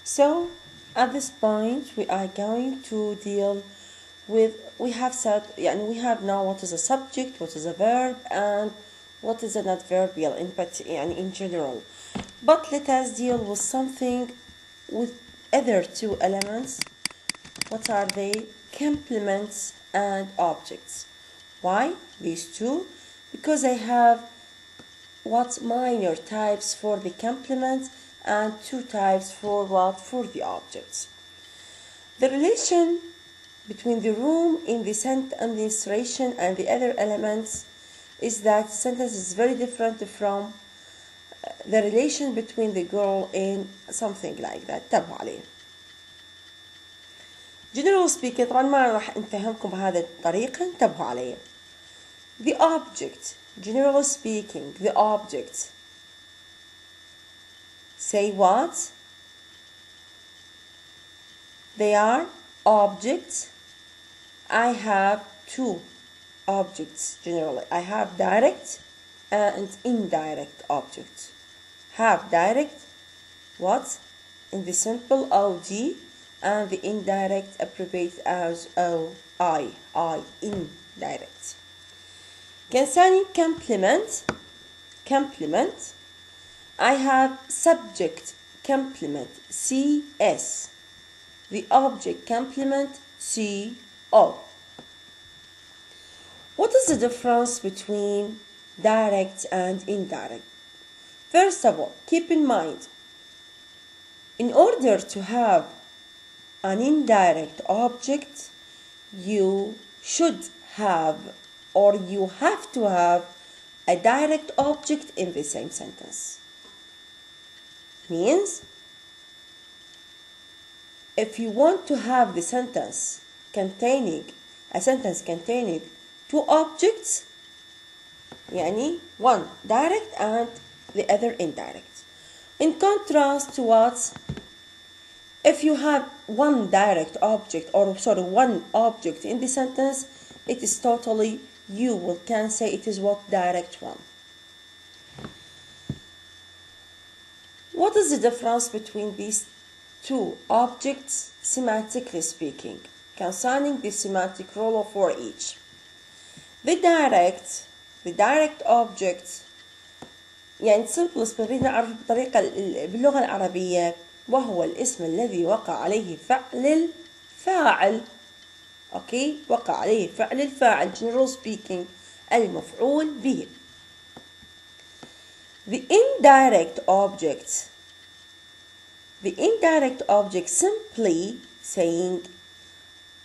So at this point we are going to deal with, we have said, we have now what is a subject, what is a verb, and what is an adverbial in general. But let us deal with something with other two elements. What are they? Complements and objects. Why these two? Because I have what minor types for the complements and two types for what? For the objects. The relation between the room in the sentence illustration and the other elements is that the sentence is very different from the relation between the girl and something like that. انتبهوا عليه. General speaking طبعا ما راح نفهمكم بهذه الطريقة، انتبهوا عليه. The object, generally speaking, the object. Say what? They are objects. I have two objects generally. I have direct and indirect objects. Have direct, what? In the simple OD, and the indirect abbreviated as OI, indirect. Concerning complement, I have subject complement CS, the object complement CO. What is the difference between direct and indirect? First of all, keep in mind, in order to have an indirect object, you should have, or you have to have, a direct object in the same sentence. Means, if you want to have the sentence containing two objects, one direct and the other indirect. In contrast to what? If you have one direct object, one object in the sentence, it is totally, you can say it is what? Direct one. What is the difference between these two objects, semantically speaking, concerning the semantic role for each? The direct object simplest بدنا نعرف بطريقة باللغة العربية، وهو الاسم الذي وقع عليه فعل الفاعل. اوكي، وقع عليه فعل الفاعل، general speaking، المفعول به. The indirect object simply saying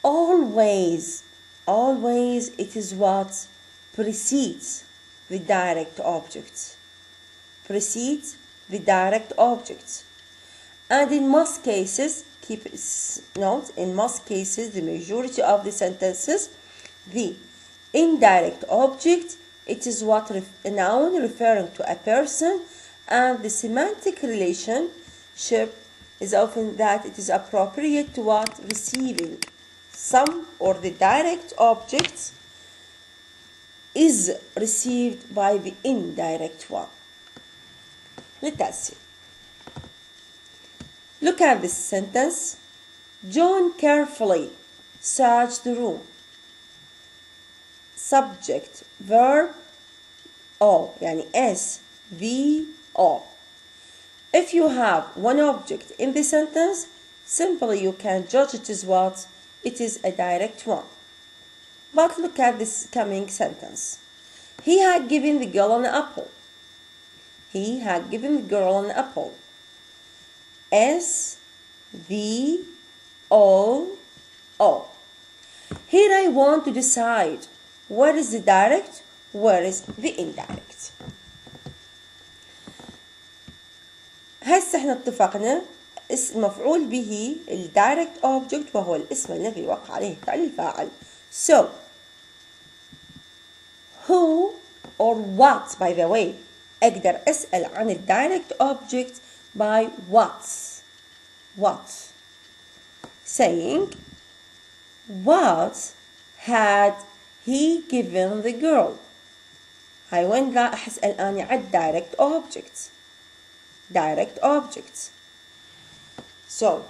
always it is what precedes the direct object. And in most cases, keep note, in most cases, the majority of the sentences, the indirect object, it is what a noun referring to a person, and the semantic relationship is often that it is appropriate to what? Receiving some, or the direct object is received by the indirect one. Let us see. Look at this sentence. John carefully searched the room. Subject, verb, O, SVO. If you have one object in the sentence, simply you can judge it as what? It is a direct one. But look at this coming sentence. He had given the girl an apple. SVO. Here I want to decide where is the direct, where is the indirect. هسه احنا اتفقنا اسم مفعول به الدايركت object وهو الاسم الذي وقع عليه فعل الفاعل. So who or what, by the way, أقدر أسأل عن الدايركت object by what. Saying what had he given the girl. هاي وين راح أسأل أنا عن direct object. So,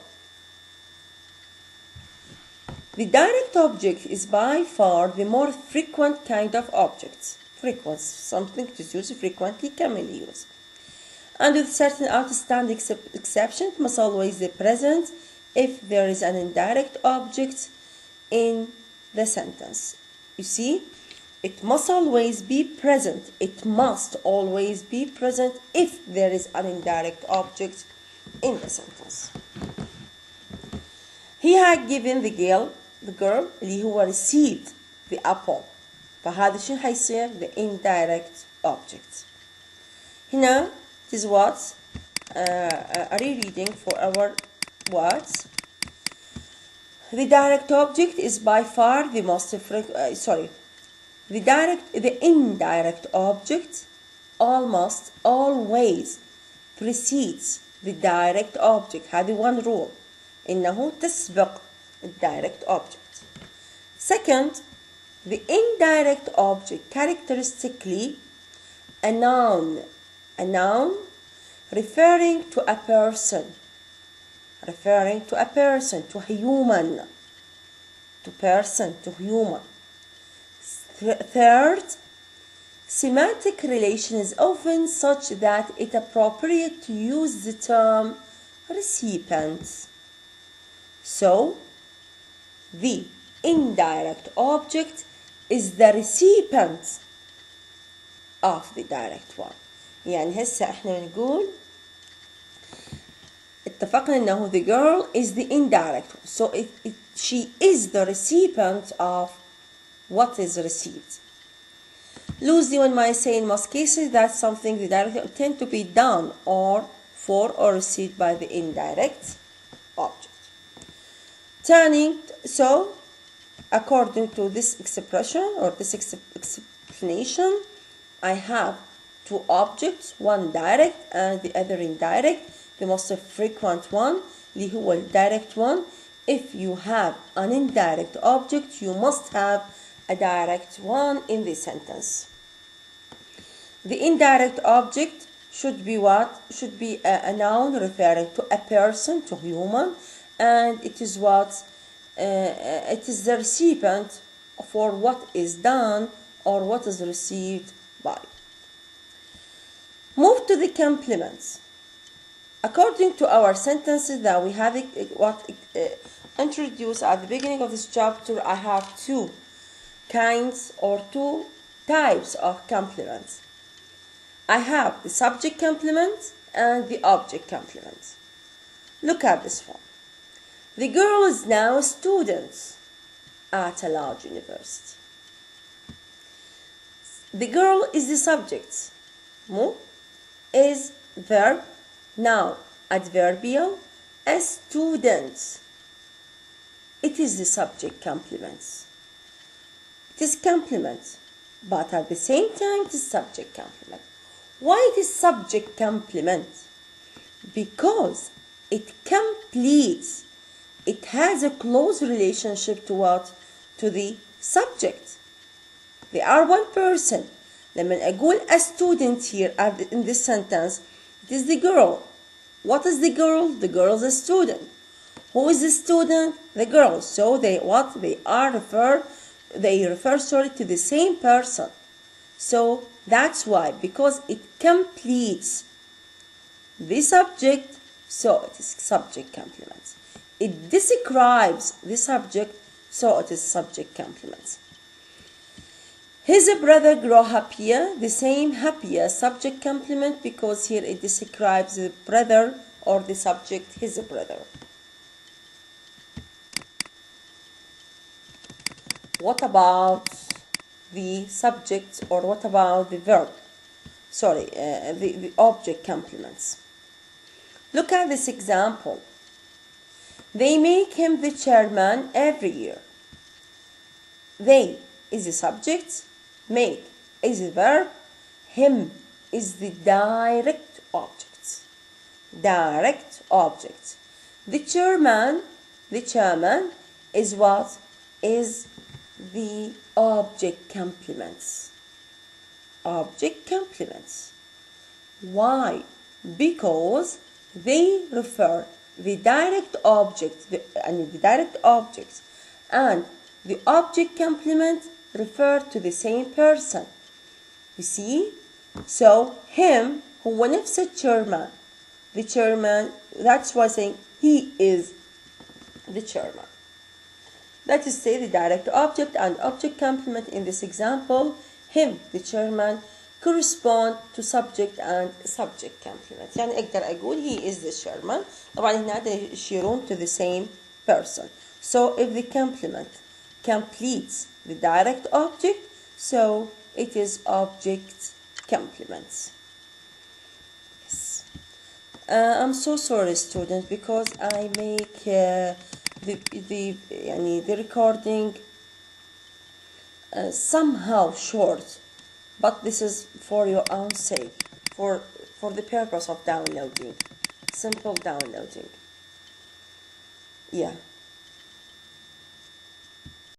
the direct object is by far the more frequent kind of object. Frequent, something that is used frequently, commonly used. And with certain outstanding exception, it must always be present if there is an indirect object in the sentence. You see, it must always be present. It must always be present if there is an indirect object in the sentence. He had given the girl اللي هو received the apple. فهذا شو هيصير the indirect object. هنا it is what a rereading for our words. The direct object is by far the most the indirect object almost always precedes the direct object. هذه one rule. إنه تسبق الdirect object. Second, the indirect object characteristically a noun referring to a person, to a human, to person, to human. Third, semantic relation is often such that it appropriate to use the term recipient. So, the indirect object is the recipient of the direct one. يعني هسه احنا نقول اتفقنا انه the girl is the indirect one. So she is the recipient of what is received. Loosely one might say in most cases that something the direct tend to be done or for or received by the indirect object. So according to this expression or this explanation, I have two objects, one direct and the other indirect. The most frequent one, اللي هو الdirect one. If you have an indirect object, you must have a direct one in this sentence. The indirect object should be what? Should be a noun referring to a person, to human, and it is what? It is the recipient for what is done or what is received by. Move to the complements. According to our sentences that we have introduced at the beginning of this chapter, I have two kinds or two types of complements. I have the subject complement and the object complement. Look at this one. The girl is now a student at a large university. The girl is the subject. Mu is verb, now adverbial, a student. It is the subject complement. It is complement, but at the same time it is subject complement. Why it is subject complement? Because it completes. It has a close relationship to what? To the subject. They are one person. لما أقول a student here in this sentence, it is the girl. What is the girl? The girl is a student. Who is the student? The girl. So they refer to the same person. So that's why, because it completes the subject, so it is subject complement. It describes the subject, so it is subject complement. His brother grow happier, the same happier subject complement, because here it describes the brother or the subject, his brother. What about the subject, or what about the verb? The object complements. Look at this example. They make him the chairman every year. They is the subject, make is the verb, him is the direct object. Direct object. The chairman is what? Is the object complements. Object complements. Why? Because they refer the direct object, the direct objects and the object complement refer to the same person. You see? So him هو نفس chairman. The chairman, that's why saying he is the chairman. That is say the direct object and object complement in this example, him, the chairman, correspond to subject and subject complement. يعني أقدر أقول he is the chairman. طبعا هنا يشيرون to the same person. So if the complement completes the direct object, so it is object complements. Yes. I'm so sorry, students, because I make the recording somehow short, but this is for your own sake, for the purpose of downloading, simple downloading. Yeah.